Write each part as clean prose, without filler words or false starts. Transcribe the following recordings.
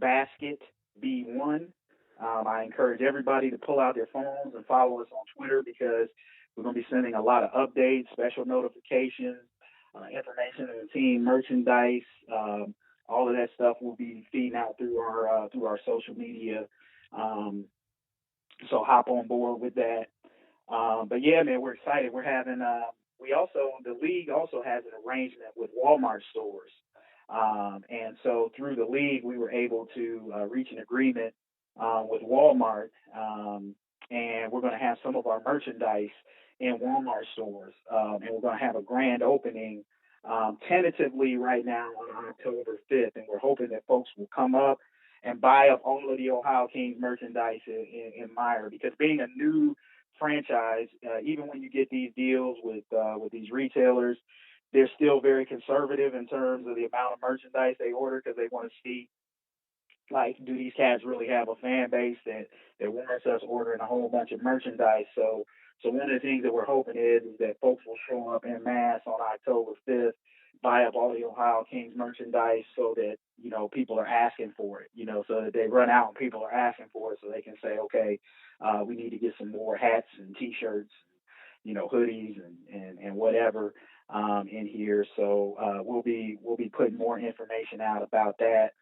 Basket B1. I encourage everybody to pull out their phones and follow us on Twitter because we're going to be sending a lot of updates, special notifications, information on the team, merchandise. All of that stuff will be feeding out through our social media. Um, so hop on board with that. But yeah, man, we're excited. We're having the league also has an arrangement with Walmart stores, and so through the league we were able to reach an agreement with Walmart, and we're going to have some of our merchandise in Walmart stores, and we're going to have a grand opening tentatively right now on October 5th, and we're hoping that folks will come up and buy up all of the Ohio Kings merchandise in Meyer because being a new franchise, even when you get these deals with these retailers, they're still very conservative in terms of the amount of merchandise they order because they want to see, like, do these cats really have a fan base that warrants us ordering a whole bunch of merchandise? So one of the things that we're hoping is that folks will show up en masse on October 5th, buy up all the Ohio Kings merchandise so that, people are asking for it, so that they run out and people are asking for it so they can say, okay, we need to get some more hats and T-shirts, hoodies and whatever in here. So we'll be putting more information out about that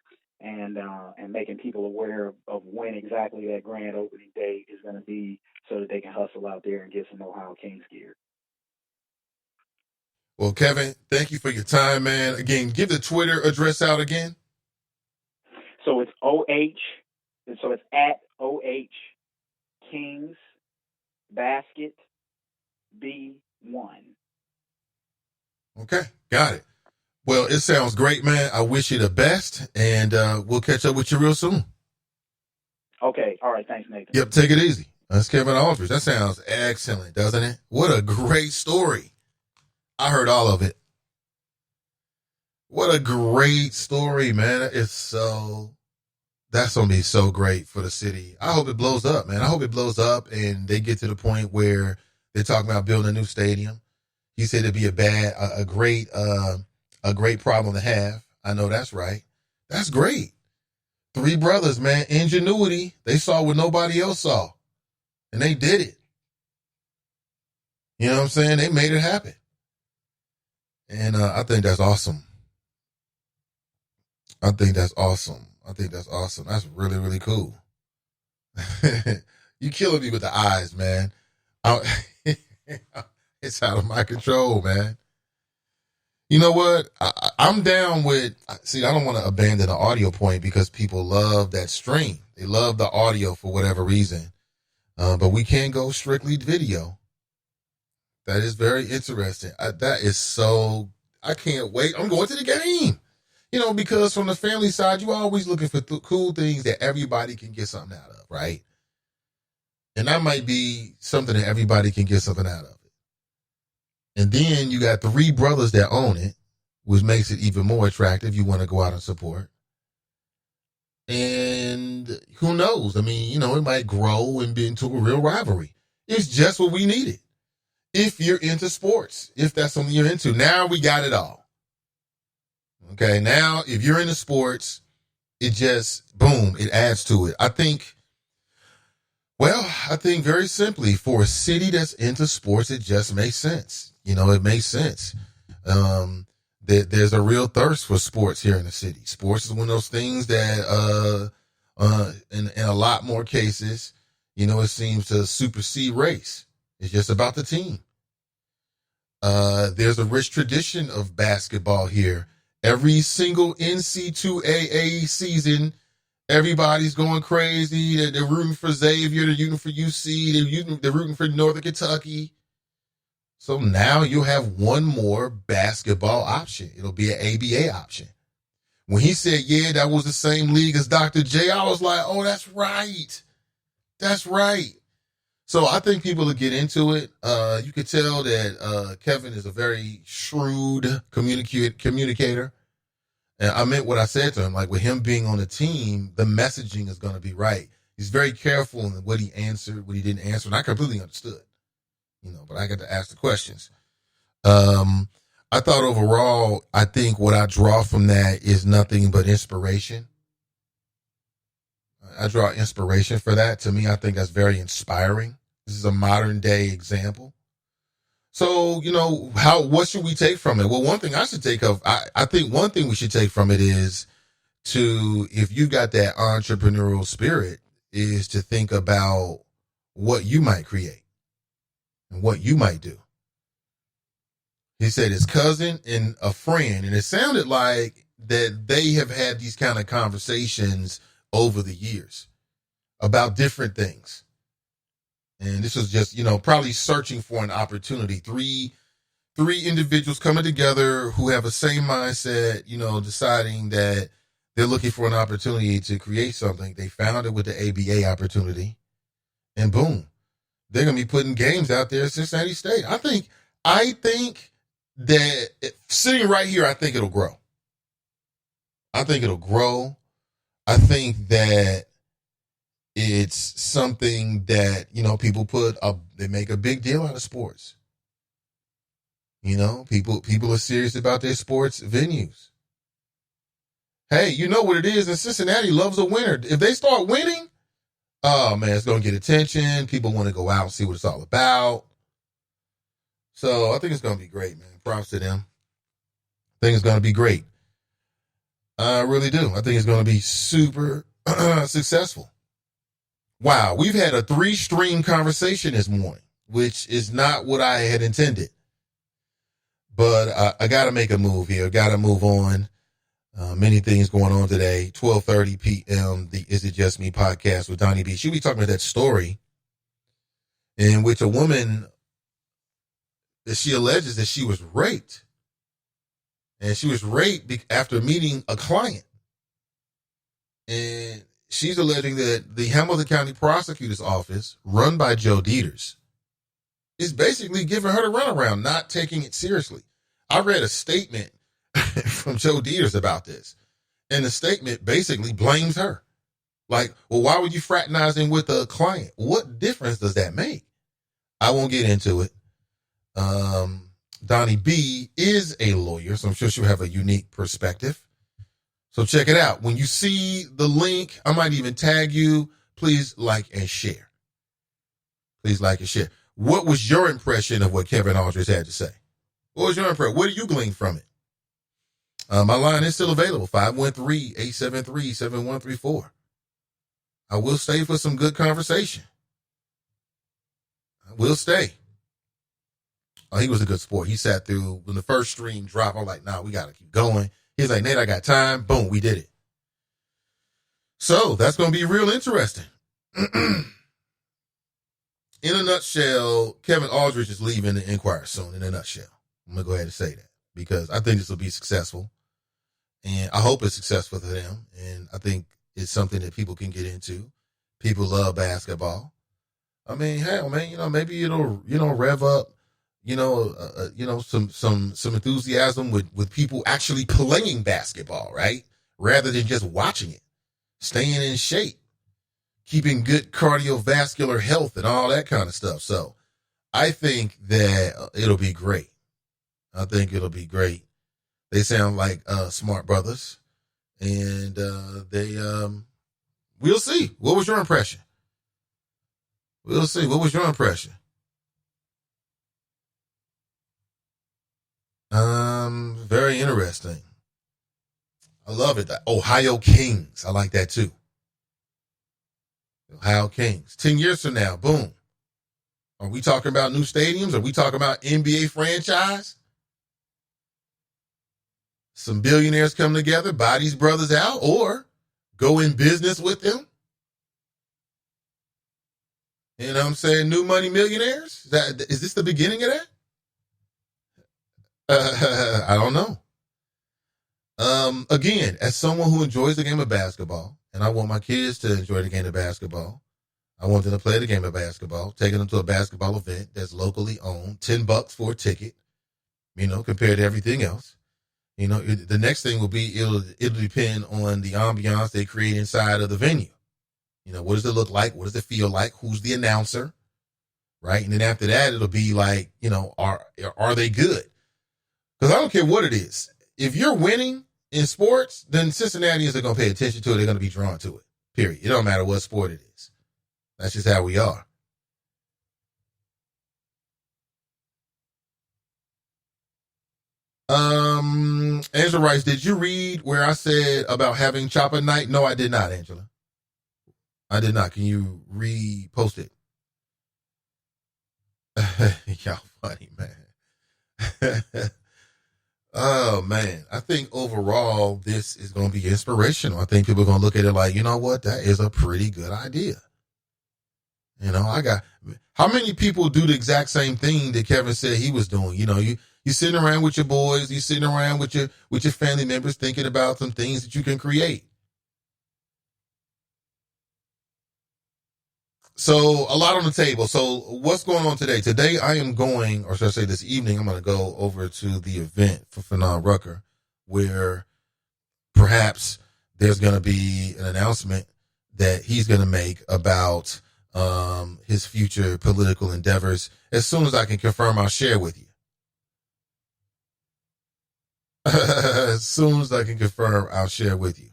and making people aware of when exactly that grand opening date is going to be so that they can hustle out there and get some Ohio Kings gear. Well, Kevin, thank you for your time, man. Again, give the Twitter address out again. So it's it's at OH Kings Basket B1. Okay, got it. Well, it sounds great, man. I wish you the best, and we'll catch up with you real soon. Okay, all right, thanks, Nathan. Yep, take it easy. That's Kevin Alridge. That sounds excellent, doesn't it? What a great story. I heard all of it. What a great story, man. That's going to be so great for the city. I hope it blows up, man. I hope it blows up and they get to the point where they're talking about building a new stadium. He said it'd be a great problem to have. I know that's right. That's great. Three brothers, man. Ingenuity. They saw what nobody else saw. And they did it. You know what I'm saying? They made it happen. And I think that's awesome. I think that's awesome. That's really, really cool. You killing me with the eyes, man. It's out of my control, man. You know what? I'm down with, see, I don't want to abandon the audio point because people love that stream. They love the audio for whatever reason. But we can't go strictly video. That is very interesting. I can't wait. I'm going to the game. Because from the family side, you're always looking for cool things that everybody can get something out of, right? And that might be something that everybody can get something out of it. And then you got three brothers that own it, which makes it even more attractive. You want to go out and support. And who knows? I mean, it might grow and be into a real rivalry. It's just what we needed. If you're into sports, if that's something you're into. Now we got it all. Okay, now if you're into sports, it just, boom, it adds to it. I think very simply, for a city that's into sports, it just makes sense. It makes sense. There's a real thirst for sports here in the city. Sports is one of those things that, in a lot more cases, it seems to supersede race. It's just about the team. There's a rich tradition of basketball here. Every single NC2AA season, everybody's going crazy. They're rooting for Xavier. They're rooting for UC. They're rooting for Northern Kentucky. So now you'll have one more basketball option. It'll be an ABA option. When he said, yeah, that was the same league as Dr. J, I was like, oh, that's right. That's right. So I think people will get into it. You could tell that Kevin is a very shrewd communicator. And I meant what I said to him. Like, with him being on the team, the messaging is going to be right. He's very careful in what he answered, what he didn't answer. And I completely understood, but I got to ask the questions. I thought overall, I think what I draw from that is nothing but inspiration. I draw inspiration for that. To me, I think that's very inspiring. This is a modern day example. So, what should we take from it? Well, one thing I should take I think one thing we should take from it is if you've got that entrepreneurial spirit, is to think about what you might create and what you might do. He said his cousin and a friend, and it sounded like that they have had these kind of conversations over the years about different things. And this was just, probably searching for an opportunity. Three individuals coming together who have the same mindset, deciding that they're looking for an opportunity to create something. They found it with the ABA opportunity, and boom, they're going to be putting games out there at Cincinnati State. I think that sitting right here, I think it'll grow. I think that it's something that, people they make a big deal out of sports. People are serious about their sports venues. Hey, you know what it is? And Cincinnati loves a winner. If they start winning, oh man, it's going to get attention. People want to go out and see what it's all about. So I think it's going to be great, man. Props to them. I think it's going to be great. I really do. I think it's going to be super successful. Wow, we've had a 3-stream conversation this morning, which is not what I had intended. But I got to make a move here. Got to move on. Many things going on today. 12:30 p.m. The Is It Just Me podcast with Donnie B. She'll be talking about that story in which a woman, that she alleges that she was raped. And she was raped after meeting a client. And she's alleging that the Hamilton County Prosecutor's Office, run by Joe Dieters, is basically giving her the runaround, not taking it seriously. I read a statement from Joe Dieters about this. And the statement basically blames her. Like, well, why were you fraternizing with a client? What difference does that make? I won't get into it. Donnie B is a lawyer, so I'm sure she'll have a unique perspective. So check it out. When you see the link, I might even tag you. Please like and share. Please like and share. What was your impression of what Kevin Alridge had to say? What was your impression? What do you glean from it? My line is still available, 513-873-7134. I will stay for some good conversation. I will stay. Oh, he was a good sport. He sat through when the first stream dropped. I'm like, nah, we got to keep going. He's like, Nate, I got time. Boom, we did it. So that's going to be real interesting. In a nutshell, Kevin Alridge is leaving the Inquirer soon, in a nutshell. I'm going to go ahead and say that because I think this will be successful. And I hope it's successful for them. And I think it's something that people can get into. People love basketball. I mean, hell, man, maybe it'll, rev up, some enthusiasm with people actually playing basketball, right? Rather than just watching it, staying in shape, keeping good cardiovascular health and all that kind of stuff. So I think that it'll be great. I think it'll be great. They sound like smart brothers, and we'll see. What was your impression? We'll see. What was your impression? Very interesting. I love it. Ohio Kings. I like that too. Ohio Kings. 10 years from now, boom. Are we talking about new stadiums? Are we talking about NBA franchise? Some billionaires come together, buy these brothers out, or go in business with them. You know what I'm saying? New money millionaires? Is this the beginning of that? I don't know. Again, as someone who enjoys the game of basketball, and I want my kids to enjoy the game of basketball, I want them to play the game of basketball, taking them to a basketball event that's locally owned, $10 for a ticket, compared to everything else. The next thing will be, it'll depend on the ambiance they create inside of the venue. What does it look like? What does it feel like? Who's the announcer? Right. And then after that, it'll be like, are they good? Because I don't care what it is. If you're winning in sports, then Cincinnatians are going to pay attention to it. They're going to be drawn to it. period. It don't matter what sport it is. That's just how we are. Angela writes, did you read where I said about having chopper night? No, I did not, Angela. I did not. Can you repost it? Y'all funny, man. Oh, man. I think overall, this is going to be inspirational. I think people are going to look at it like, you know what? That is a pretty good idea. You know, how many people do the exact same thing that Kevin said he was doing? You know, you sitting around with your boys, you sitting around with your family members thinking about some things that you can create. So a lot on the table. So what's going on today? Today I am going, or should I say this evening, I'm going to go over to the event for Fanon Rucker, where perhaps there's going to be an announcement that he's going to make about his future political endeavors. As soon as I can confirm, I'll share with you. As soon as I can confirm, I'll share with you.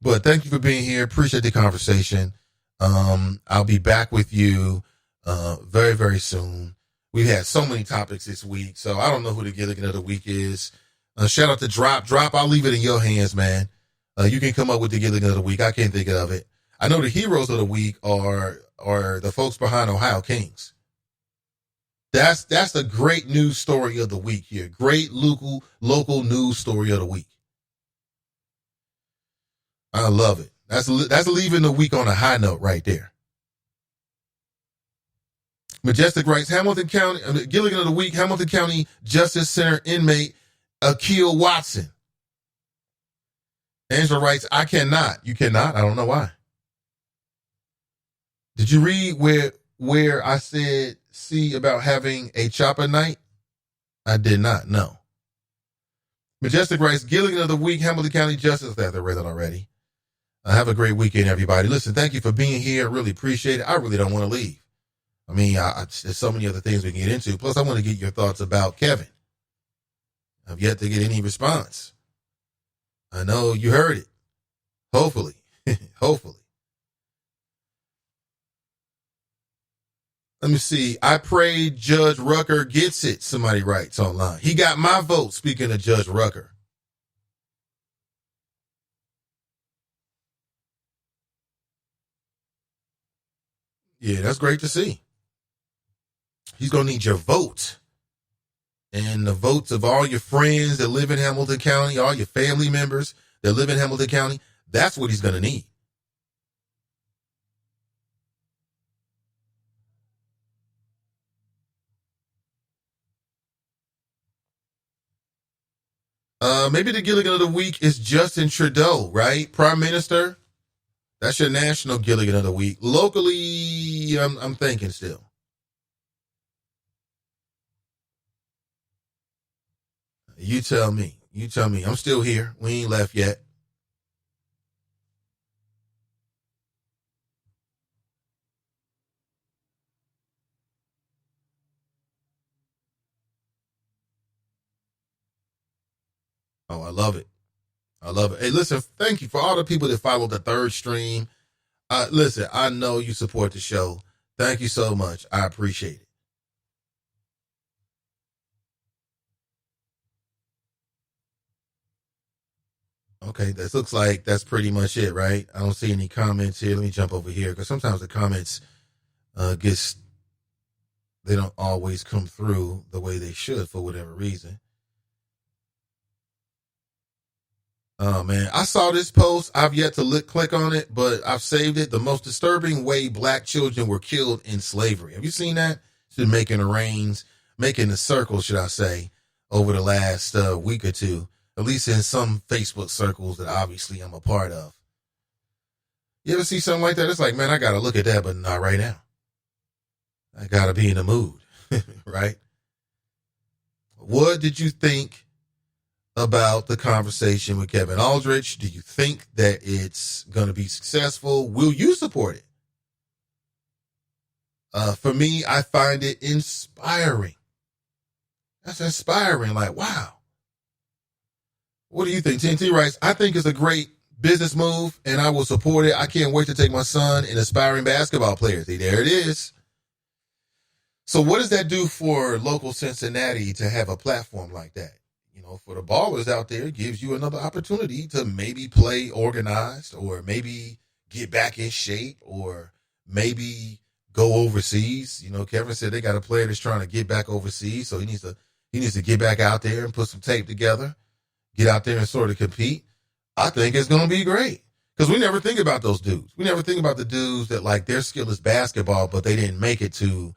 But thank you for being here. Appreciate the conversation. I'll be back with you very, very soon. We've had so many topics this week, so I don't know who the Gilligan of the Week is. Shout out to Drop. Drop, I'll leave it in your hands, man. You can come up with the Gilligan of the Week. I can't think of it. I know the heroes of the week are the folks behind Ohio Kings. That's the great news story of the week here. Great local news story of the week. I love it. That's leaving the week on a high note right there. Majestic writes, Hamilton County, Gilligan of the Week, Hamilton County Justice Center inmate Akil Watson. Angela writes, I cannot. You cannot? I don't know why. Did you read where I said, see about having a chopper night? I did not, no. Majestic writes, Gilligan of the Week, Hamilton County Justice. I read that already. Have a great weekend, everybody. Listen, thank you for being here. I really appreciate it. I really don't want to leave. I mean, there's so many other things we can get into. Plus, I want to get your thoughts about Kevin. I've yet to get any response. I know you heard it. Hopefully. Hopefully. Let me see. I pray Judge Rucker gets it, somebody writes online. He got my vote, speaking of Judge Rucker. Yeah, that's great to see. He's going to need your vote. And the votes of all your friends that live in Hamilton County, all your family members that live in Hamilton County. That's what he's going to need. Maybe the Gilligan of the Week is Justin Trudeau, right? Prime Minister. That's your national Gilligan of the Week. Locally, I'm thinking still. You tell me. You tell me. I'm still here. We ain't left yet. Oh, I love it. I love it. Hey, listen, thank you for all the people that followed the third stream. Listen, I know you support the show. Thank you so much. I appreciate it. Okay, this looks like that's pretty much it, right? I don't see any comments here. Let me jump over here because sometimes the comments they don't always come through the way they should for whatever reason. Oh man, I saw this post. I've yet to click on it, but I've saved it. The most disturbing way black children were killed in slavery. Have you seen that? It's been making the circle, should I say, over the last week or two. At least in some Facebook circles that obviously I'm a part of. You ever see something like that? It's like, man, I got to look at that, but not right now. I got to be in the mood, right? What did you think about the conversation with Kevin Alridge? Do you think that it's going to be successful? Will you support it? For me, I find it inspiring. That's inspiring. Like, wow. What do you think? TNT writes, I think it's a great business move, and I will support it. I can't wait to take my son, an aspiring basketball player. See, there it is. So what does that do for local Cincinnati to have a platform like that? You know, for the ballers out there, it gives you another opportunity to maybe play organized, or maybe get back in shape, or maybe go overseas. You know, Kevin said they got a player that's trying to get back overseas, so he needs to get back out there and put some tape together, get out there and sort of compete. I think it's going to be great, because we never think about those dudes. We never think about the dudes that, like, their skill is basketball, but they didn't make it to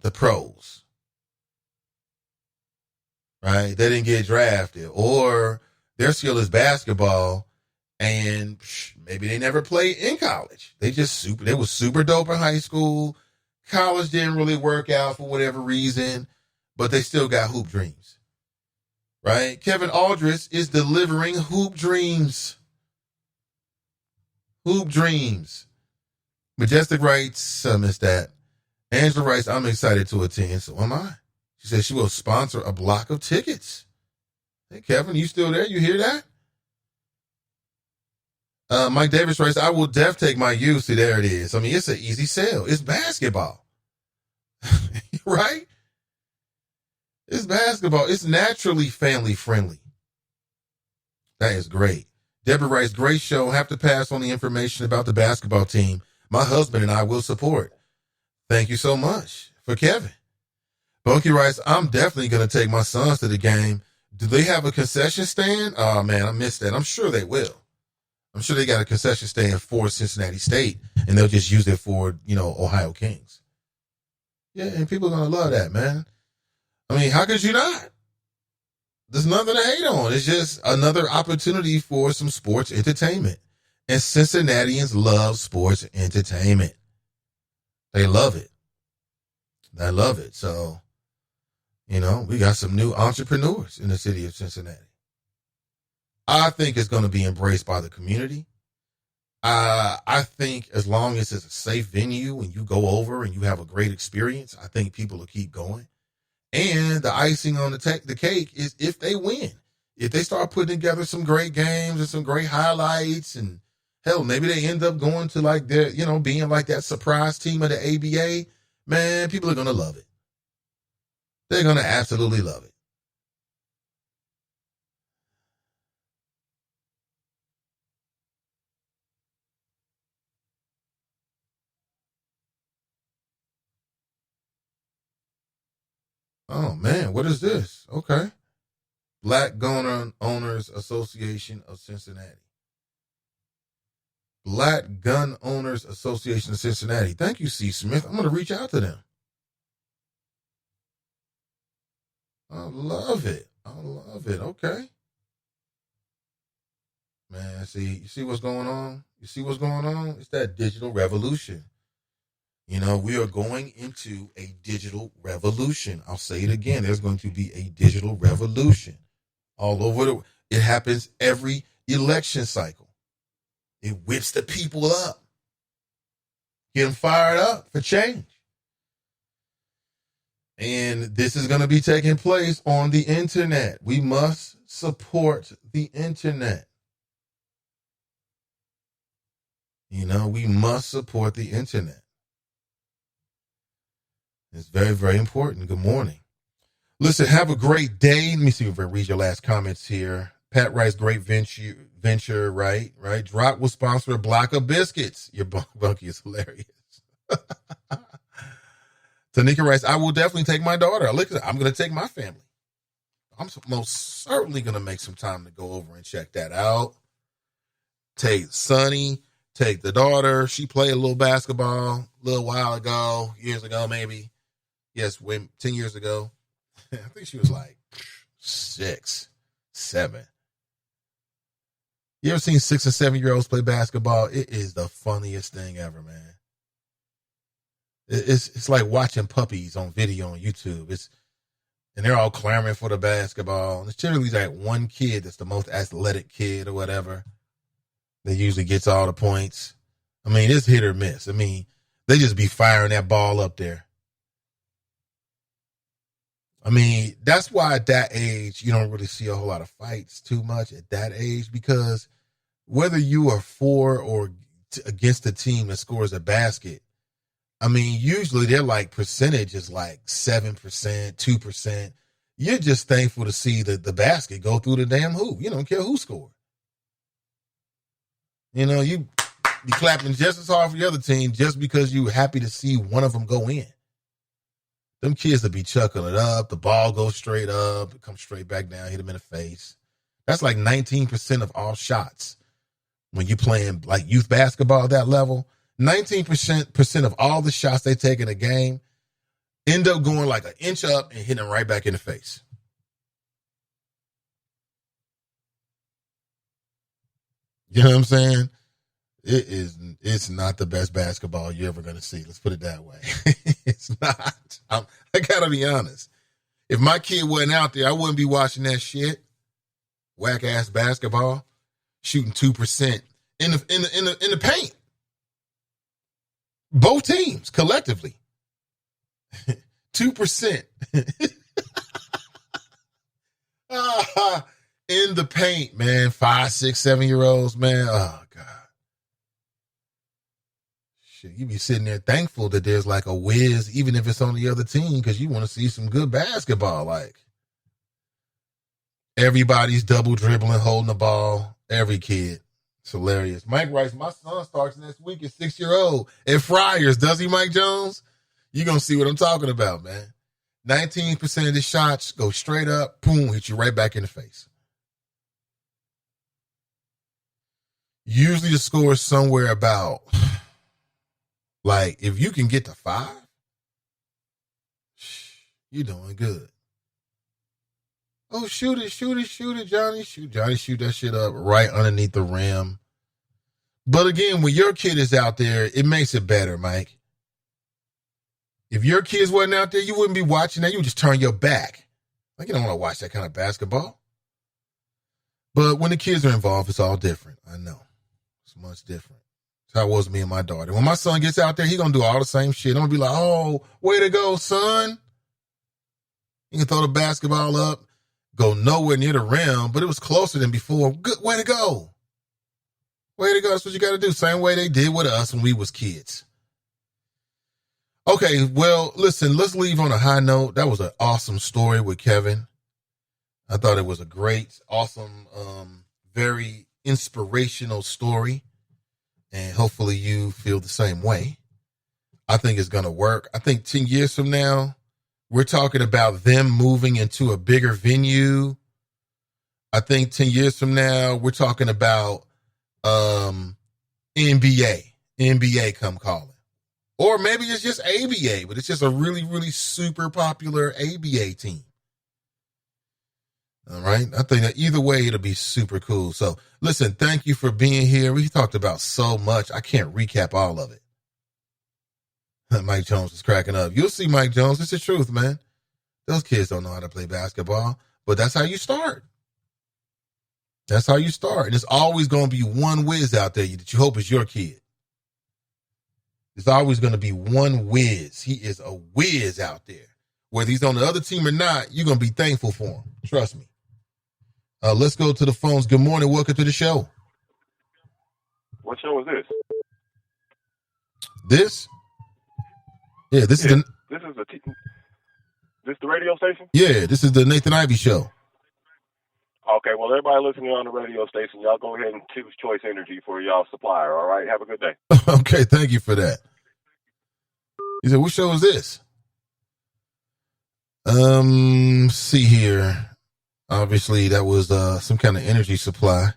the pros, right? They didn't get drafted, or their skill is basketball and maybe they never played in college. They was super dope in high school. College didn't really work out for whatever reason, but they still got hoop dreams, right? Kevin Alridge is delivering hoop dreams. Hoop dreams. Majestic writes, I missed that. Angela writes, I'm excited to attend. So am I. She says she will sponsor a block of tickets. Hey, Kevin, you still there? You hear that? Mike Davis writes, I will take my youth. See, there it is. I mean, it's an easy sell. It's basketball. Right? It's basketball. It's naturally family friendly. That is great. Deborah writes, great show. Have to pass on the information about the basketball team. My husband and I will support. Thank you so much for Kevin. Bunky writes, I'm definitely going to take my sons to the game. Do they have a concession stand? Oh, man, I missed that. I'm sure they will. I'm sure they got a concession stand for Cincinnati State, and they'll just use it for, Ohio Kings. Yeah, and people are going to love that, man. I mean, how could you not? There's nothing to hate on. It's just another opportunity for some sports entertainment. And Cincinnatians love sports entertainment. They love it. They love it. So, we got some new entrepreneurs in the city of Cincinnati. I think it's going to be embraced by the community. I think as long as it's a safe venue and you go over and you have a great experience, I think people will keep going. And the icing on the cake is if they win. If they start putting together some great games and some great highlights, and hell, maybe they end up going to like their, being like that surprise team of the ABA, man, people are going to love it. They're going to absolutely love it. Oh, man, what is this? Okay. Black Gun Owners Association of Cincinnati. Black Gun Owners Association of Cincinnati. Thank you, C. Smith. I'm going to reach out to them. I love it. I love it. Okay. Man, you see what's going on? You see what's going on? It's that digital revolution. We are going into a digital revolution. I'll say it again. There's going to be a digital revolution all over it happens every election cycle. It whips the people up. Get them fired up for change. And this is going to be taking place on the internet. We must support the internet. We must support the internet. It's very, very important. Good morning. Listen, have a great day. Let me see if I read your last comments here. Pat writes, great venture, right? Drop will sponsor a block of biscuits. Your bunky is hilarious. Tanika writes, I will definitely take my daughter. I'm going to take my family. I'm most certainly going to make some time to go over and check that out. Take Sonny, take the daughter. She played a little basketball a little while ago, years ago maybe. Yes, 10 years ago. I think she was like 6, 7. You ever seen 6 and 7-year-olds play basketball? It is the funniest thing ever, man. It's like watching puppies on video on YouTube. And they're all clamoring for the basketball. And it's generally like one kid that's the most athletic kid or whatever that usually gets all the points. I mean, it's hit or miss. I mean, they just be firing that ball up there. I mean, that's why at that age, you don't really see a whole lot of fights too much at that age, because whether you are for or against a team that scores a basket, I mean, usually they're like percentage is like 7%, 2%. You're just thankful to see the basket go through the damn hoop. You don't care who scored. You know, you clapping just as hard for the other team just because you happy to see one of them go in. Them kids will be chucking it up. The ball goes straight up. It comes straight back down. Hit them in the face. That's like 19% of all shots. When you're playing like youth basketball at that level, 19% of all the shots they take in a game end up going like an inch up and hitting them right back in the face. You know what I'm saying? It's not the best basketball you're ever going to see. Let's put it that way. It's not. I got to be honest. If my kid wasn't out there, I wouldn't be watching that shit. Whack ass basketball, shooting 2% in the paint. Both teams collectively. 2%. In the paint, man. 5, 6, 7-year-olds, man. Oh, God. Shit, you be sitting there thankful that there's like a whiz, even if it's on the other team, because you want to see some good basketball. Like, everybody's double dribbling, holding the ball. Every kid. It's hilarious. Mike writes, my son starts next week at 6-year-old at Friars. Does he, Mike Jones? You're going to see what I'm talking about, man. 19% of the shots go straight up, boom, hit you right back in the face. Usually the score is somewhere about, like, if you can get to 5, you're doing good. Oh, shoot it, Johnny. Shoot that shit up right underneath the rim. But again, when your kid is out there, it makes it better, Mike. If your kids wasn't out there, you wouldn't be watching that. You would just turn your back. Like, you don't want to watch that kind of basketball. But when the kids are involved, it's all different. I know. It's much different. That's how it was me and my daughter. When my son gets out there, he going to do all the same shit. I'm going to be like, oh, way to go, son. You can throw the basketball up, go nowhere near the rim, but it was closer than before. Good way to go. Way to go. That's what you got to do. Same way they did with us when we was kids. Okay, well, listen, let's leave on a high note. That was an awesome story with Kevin. I thought it was a great, awesome, very inspirational story. And hopefully you feel the same way. I think it's going to work. I think 10 years from now, we're talking about them moving into a bigger venue. I think 10 years from now, we're talking about NBA come calling. Or maybe it's just ABA, but it's just a really, really super popular ABA team. All right. I think that either way, it'll be super cool. So listen, thank you for being here. We talked about so much. I can't recap all of it. Mike Jones is cracking up. You'll see Mike Jones. It's the truth, man. Those kids don't know how to play basketball, but that's how you start. That's how you start. And it's always going to be one whiz out there that you hope is your kid. There's always going to be one whiz. He is a whiz out there. Whether he's on the other team or not, you're going to be thankful for him. Trust me. Let's go to the phones. Good morning. Welcome to the show. What show is this? This? Yeah, this is the radio station? Yeah, this is the Nathan Ivey Show. Okay, well, everybody listening on the radio station, y'all go ahead and choose Choice Energy for y'all supplier, all right? Have a good day. Okay, thank you for that. He said, what show is this? See here. Obviously, that was some kind of energy supply.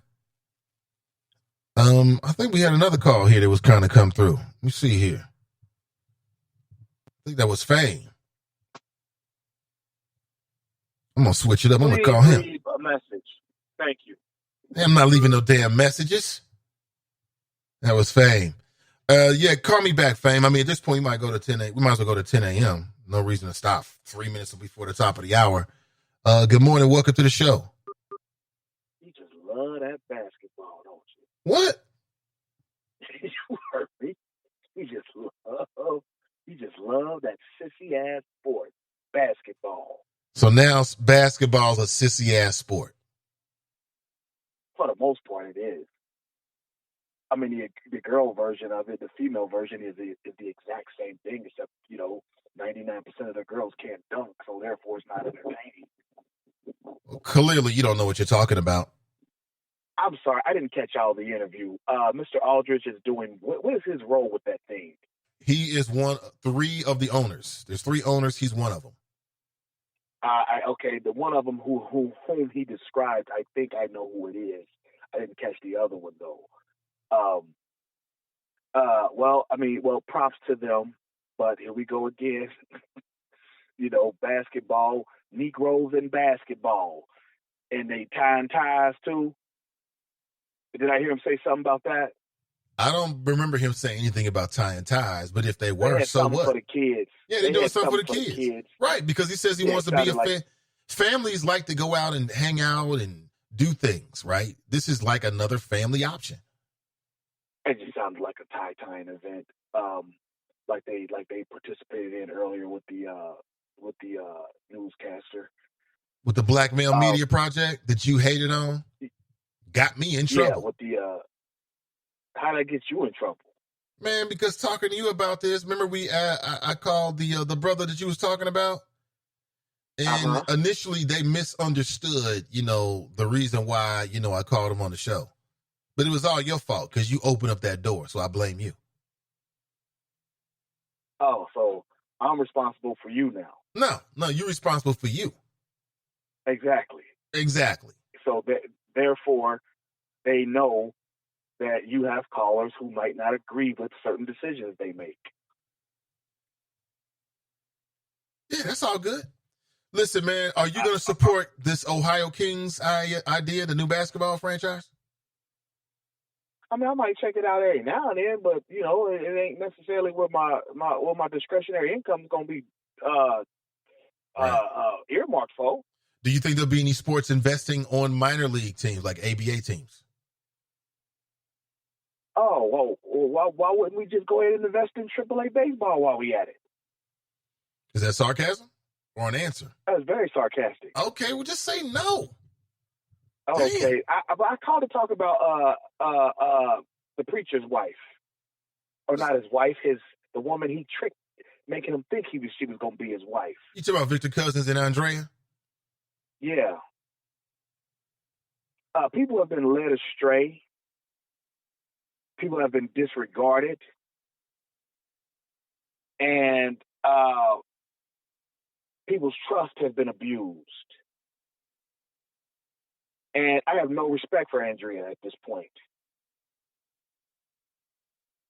I think we had another call here that was kind of come through. Let me see here. I think that was Fame. I'm going to switch it up. I'm going to call him. Leave a message. Thank you. I'm not leaving no damn messages. That was Fame. Yeah, call me back, Fame. I mean, at this point, you might go to 10 a.m. We might as well go to 10 a.m. No reason to stop 3 minutes before the top of the hour. Good morning. Welcome to the show. You just love that basketball, don't you? What? You heard me. You just love that sissy-ass sport, basketball. So now basketball's a sissy-ass sport. For the most part, it is. I mean, the girl version of it, the female version is the exact same thing, except 99% of the girls can't dunk, so therefore it's not entertaining. Well, clearly, you don't know what you're talking about. I'm sorry, I didn't catch all the interview. Mr. Aldridge is doing what is his role with that thing? He is three of the owners. There's 3 owners. He's one of them. Okay, the one of them whom he described, I think I know who it is. I didn't catch the other one though. Well, props to them, but here we go again. Basketball, Negroes in basketball, and they tying ties too. Did I hear him say something about that? I don't remember him saying anything about tying ties, but if they were, they so what? For the kids. Yeah, they're doing something for the kids. Right, because he says he wants to be a families like to go out and hang out and do things, right? This is like another family option. It just sounded like a tie-tying event, like they participated in earlier with the newscaster. With the Black Male Media Project that you hated on? Got me in trouble. Yeah, with the how'd I get you in trouble? Man, because talking to you about this, remember I called the brother that you was talking about? And initially they misunderstood, the reason why, I called him on the show. But it was all your fault because you opened up that door, so I blame you. Oh, so I'm responsible for you now. No, you're responsible for you. Exactly. So therefore, they know that you have callers who might not agree with certain decisions they make. Yeah, that's all good. Listen, man, are you going to support this Ohio Kings idea, the new basketball franchise? I mean, I might check it out every now and then, but it ain't necessarily where my discretionary income is going to be earmarked for. Do you think there'll be any sports investing on minor league teams like ABA teams? Oh, well, why wouldn't we just go ahead and invest in AAA baseball while we at it? Is that sarcasm or an answer? That's very sarcastic. Okay, well, just say no. Okay, I called to talk about the preacher's wife, or not his wife, the woman he tricked, making him think she was going to be his wife. You talking about Victor Cousins and Andrea? Yeah. People have been led astray. People have been disregarded, and people's trust has been abused. And I have no respect for Andrea at this point,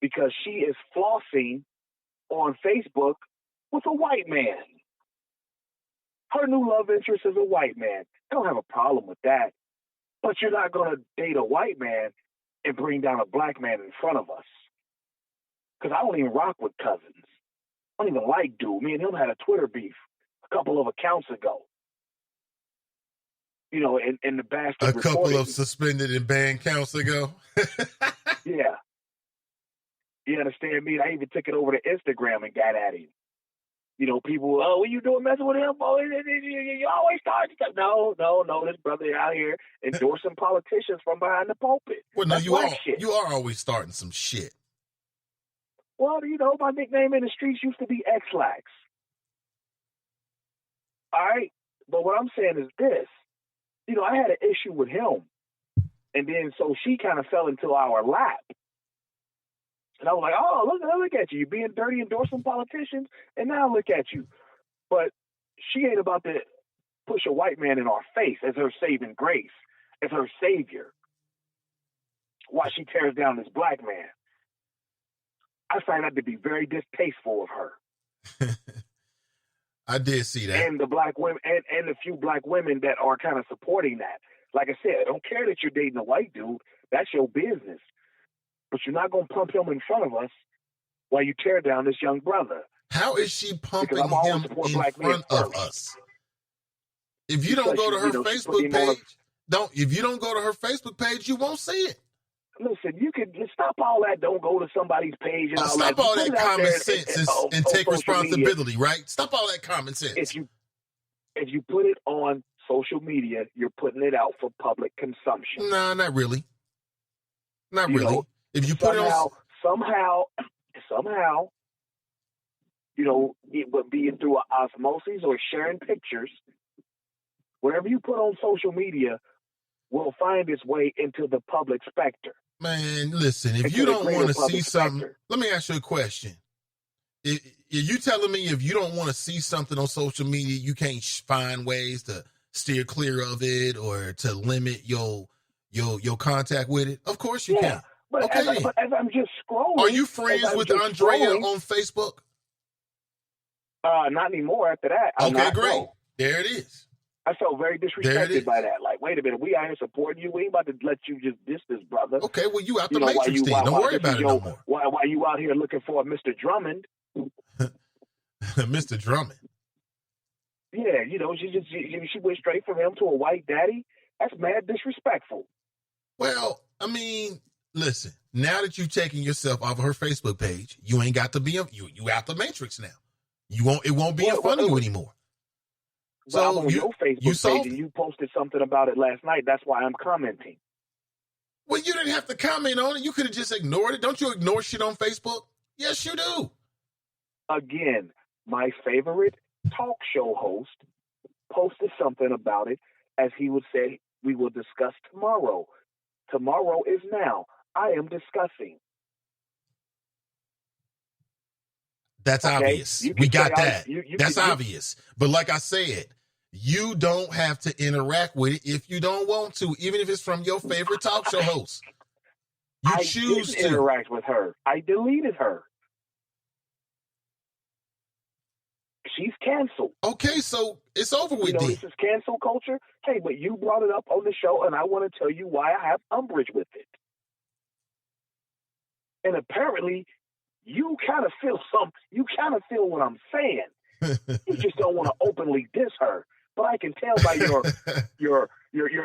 because she is flossing on Facebook with a white man. Her new love interest is a white man. I don't have a problem with that. But you're not going to date a white man and bring down a black man in front of us. Because I don't even rock with Cousins. I don't even like dude. Me and him had a Twitter beef a couple of accounts ago. In the bastard a couple of suspended and banned counts ago. Yeah. You understand me? I even took it over to Instagram and got at him. People, what you doing messing with him? Oh, you always start. No, this brother out here endorsing politicians from behind the pulpit. Well, no, you are always starting some shit. Well, my nickname in the streets used to be X-Lax. All right? But what I'm saying is this. I had an issue with him. And then so she kind of fell into our lap. And I was like, oh, look at you. You're being dirty, endorsing politicians, and now look at you. But she ain't about to push a white man in our face as her saving grace, as her savior, while she tears down this black man. I find that to be very distasteful of her. I did see that. And the black women, and the few black women that are kind of supporting that. Like I said, I don't care that you're dating a white dude. That's your business. But you're not going to pump him in front of us while you tear down this young brother. How is she pumping him in front of us? If you don't go to her Facebook page, if you don't go to her Facebook page, you won't see it. Listen, you can stop all that. Don't go to somebody's page and all that. Stop all that common sense and take responsibility, right? Stop all that common sense. If you put it on social media, you're putting it out for public consumption. No, not really. Not really. If you put it on somehow, you know, it would be it through osmosis or sharing pictures. Whatever you put on social media will find its way into the public specter. Man, listen, if you don't want to see something, let me ask you a question. Are you telling me if you don't want to see something on social media, you can't find ways to steer clear of it or to limit your contact with it? Of course you can. But, okay, but as I'm just scrolling. Are you friends with Andrea on Facebook? Not anymore after that. Okay, great. No. There it is. I felt very disrespected by that. Like, wait a minute, we out here supporting you. We ain't about to let you just diss this brother. Okay, well, you out the Matrix then. Don't worry about it no more. Why you out here looking for Mr. Drummond? Mr. Drummond. Yeah, you know, she went straight from him to a white daddy. That's mad disrespectful. Well, I mean, listen, now that you've taken yourself off of her Facebook page, you ain't got to be you out the Matrix now. It won't be in front of you anymore. So I'm on your Facebook page and you posted something about it last night. That's why I'm commenting. Well, you didn't have to comment on it. You could have just ignored it. Don't you ignore shit on Facebook? Yes, you do. Again, my favorite talk show host posted something about it, as he would say, we will discuss tomorrow. Tomorrow is now. I am discussing. That's obvious. We got that. That's obvious. But like I said, you don't have to interact with it if you don't want to, even if it's from your favorite talk show host. I choose to interact with her. I deleted her. She's canceled. Okay, so it's over with. You know, this is cancel culture. Hey, but you brought it up on the show, and I want to tell you why I have umbrage with it. And apparently, you kind of feel what I'm saying. You just don't want to openly diss her. But I can tell by your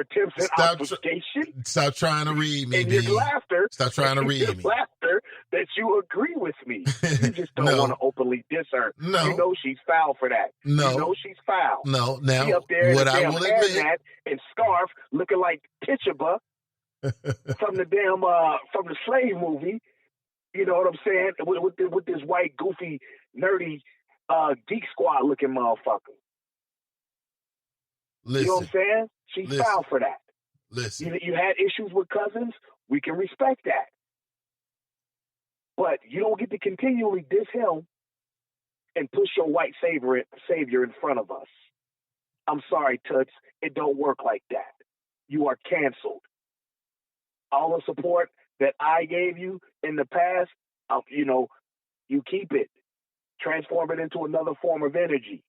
attempts at obfuscation. Stop trying to read me, and your laughter. Stop trying to read me. Laughter that you agree with me. You just don't want to openly diss her. No. You know she's foul for that. No. You know she's foul. No. Now, she up there what in I will admit, and scarf looking like Tituba from the from the slave movie. You know what I'm saying? With this white, goofy, nerdy, geek squad looking motherfucker. Listen, you know what I'm saying? She's foul for that. Listen. You had issues with Cousins. We can respect that. But you don't get to continually diss him and push your white savior in front of us. I'm sorry, Toots. It don't work like that. You are canceled. All the support that I gave you in the past, you keep it. Transform it into another form of energy.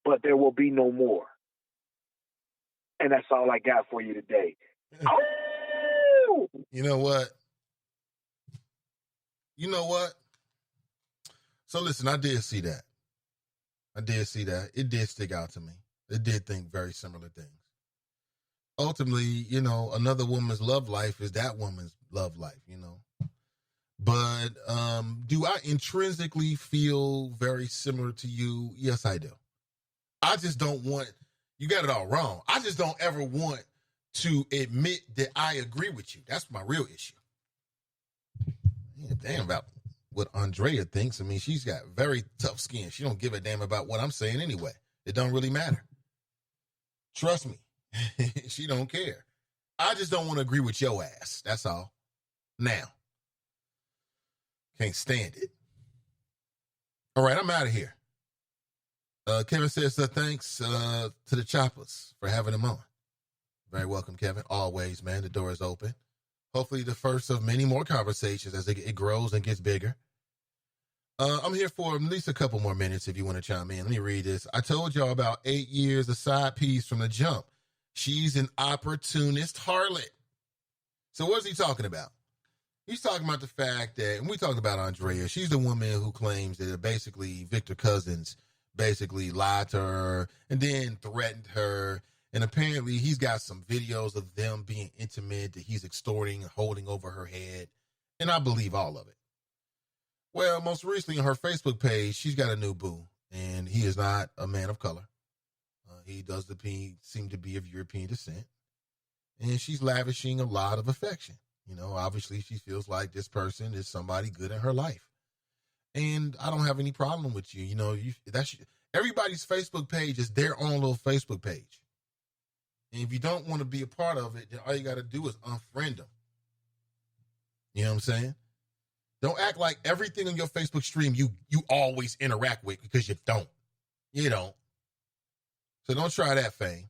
But there will be no more. And that's all I got for you today. Oh! You know what? So listen, I did see that. It did stick out to me. It did think very similar things. Ultimately, another woman's love life is that woman's love life, But do I intrinsically feel very similar to you? Yes, I do. I just don't want, you got it all wrong. I just don't ever want to admit that I agree with you. That's my real issue. Yeah, damn about what Andrea thinks. I mean, she's got very tough skin. She don't give a damn about what I'm saying anyway. It don't really matter. Trust me. She don't care. I just don't want to agree with your ass. That's all. Now. Can't stand it. All right, I'm out of here. Kevin says thanks to the Choppers for having him on. Very welcome, Kevin. Always, man. The door is open. Hopefully the first of many more conversations as it grows and gets bigger. I'm here for at least a couple more minutes if you want to chime in. Let me read this. I told y'all about 8 years of side piece from the jump. She's an opportunist harlot. So what's he talking about? He's talking about the fact that, and we talked about Andrea, she's the woman who claims that basically Victor Cousins basically lied to her and then threatened her. And apparently he's got some videos of them being intimate that he's extorting and holding over her head. And I believe all of it. Well, most recently on her Facebook page, she's got a new boo, and he is not a man of color. He seem to be of European descent. And she's lavishing a lot of affection. Obviously she feels like this person is somebody good in her life. And I don't have any problem with you. Everybody's Facebook page is their own little Facebook page. And if you don't want to be a part of it, then all you got to do is unfriend them. You know what I'm saying? Don't act like everything on your Facebook stream you always interact with, because you don't. You don't. So don't try that, Fame.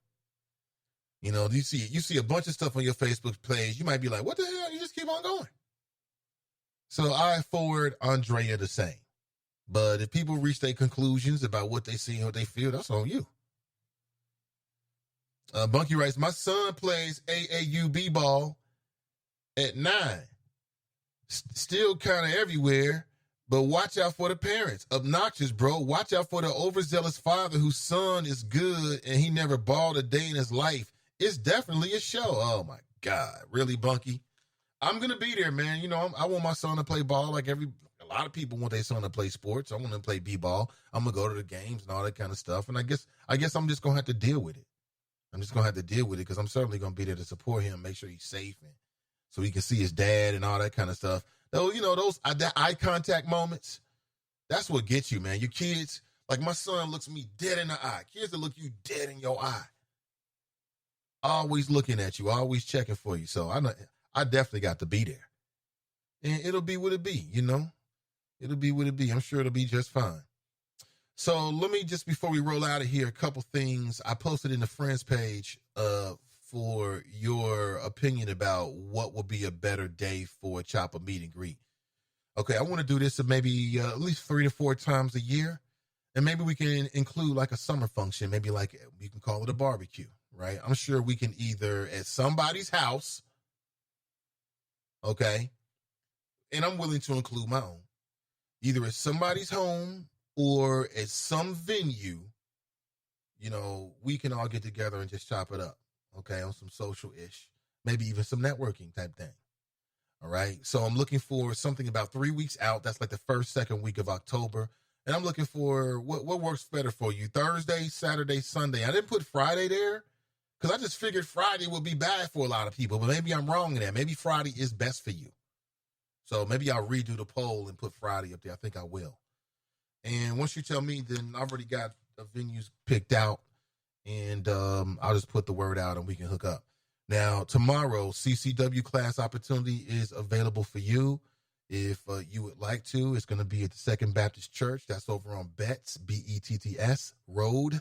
You see a bunch of stuff on your Facebook page. You might be like, what the hell? You just keep on going. So I forward Andrea the same. But if people reach their conclusions about what they see and what they feel, that's on you. Bunky writes, my son plays AAU b-ball at 9. Still kind of everywhere, but watch out for the parents. Obnoxious, bro. Watch out for the overzealous father whose son is good and he never balled a day in his life. It's definitely a show. Oh, my God. Really, Bunky? I'm going to be there, man. I want my son to play ball like a lot of people want their son to play sports. I want him to play b-ball. I'm going to go to the games and all that kind of stuff. And I guess I'm just going to have to deal with it. I'm just going to have to deal with it because I'm certainly going to be there to support him, make sure he's safe, and so he can see his dad and all that kind of stuff. Though, those eye contact moments, that's what gets you, man. Your kids, like my son looks me dead in the eye. Kids that look you dead in your eye. Always looking at you, always checking for you. So I definitely got to be there. And it'll be what it be, It'll be what it be. I'm sure it'll be just fine. So let me just, before we roll out of here, a couple things I posted in the friends page for your opinion about what would be a better day for a Chopper meet and greet. Okay, I want to do this maybe at least 3 to 4 times a year. And maybe we can include like a summer function. Maybe like you can call it a barbecue, right? I'm sure we can either at somebody's house, okay, and I'm willing to include my own, either at somebody's home or at some venue, we can all get together and just chop it up, okay, on some social-ish, maybe even some networking type thing, all right? So I'm looking for something about 3 weeks out. That's like the first, second week of October. And I'm looking for what works better for you, Thursday, Saturday, Sunday. I didn't put Friday there because I just figured Friday would be bad for a lot of people, but maybe I'm wrong in that. Maybe Friday is best for you. So maybe I'll redo the poll and put Friday up there. I think I will. And once you tell me, then I've already got the venues picked out, and I'll just put the word out and we can hook up. Now, tomorrow, CCW class opportunity is available for you. If you would like to, it's going to be at the Second Baptist Church. That's over on Betts, Betts Road.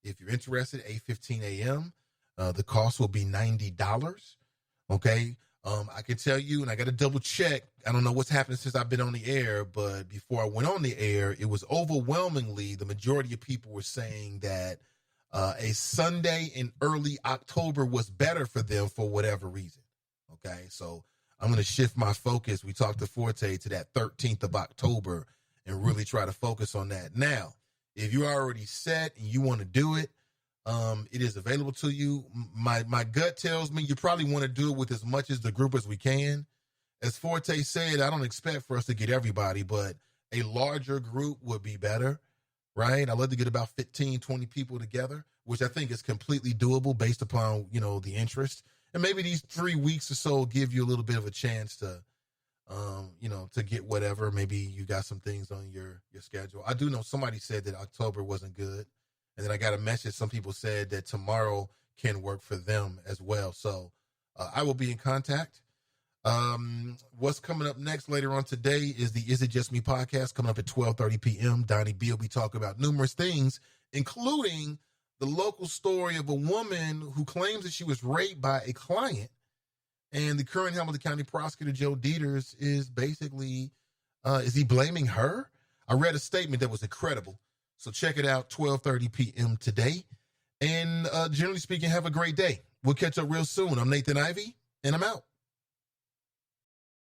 If you're interested, 8:15 a.m. The cost will be $90. Okay. I can tell you, and I got to double check. I don't know what's happened since I've been on the air, but before I went on the air, it was overwhelmingly the majority of people were saying that a Sunday in early October was better for them for whatever reason. Okay. So I'm going to shift my focus. We talked to Forte to that 13th of October and really try to focus on that. Now, if you're already set and you want to do it, it is available to you. My gut tells me you probably want to do it with as much as the group as we can. As Forte said, I don't expect for us to get everybody, but a larger group would be better, right? I'd love to get about 15, 20 people together, which I think is completely doable based upon, the interest. And maybe these 3 weeks or so give you a little bit of a chance to, to get whatever. Maybe you got some things on your schedule. I do know somebody said that October wasn't good. And then I got a message. Some people said that tomorrow can work for them as well. So I will be in contact. What's coming up next later on today is the Is It Just Me podcast coming up at 12:30 p.m. Donnie B will be talking about numerous things, including the local story of a woman who claims that she was raped by a client. And the current Hamilton County prosecutor, Joe Dieters, is basically, is he blaming her? I read a statement that was incredible. So check it out, 12:30 p.m. today. And generally speaking, have a great day. We'll catch up real soon. I'm Nathan Ivey, and I'm out.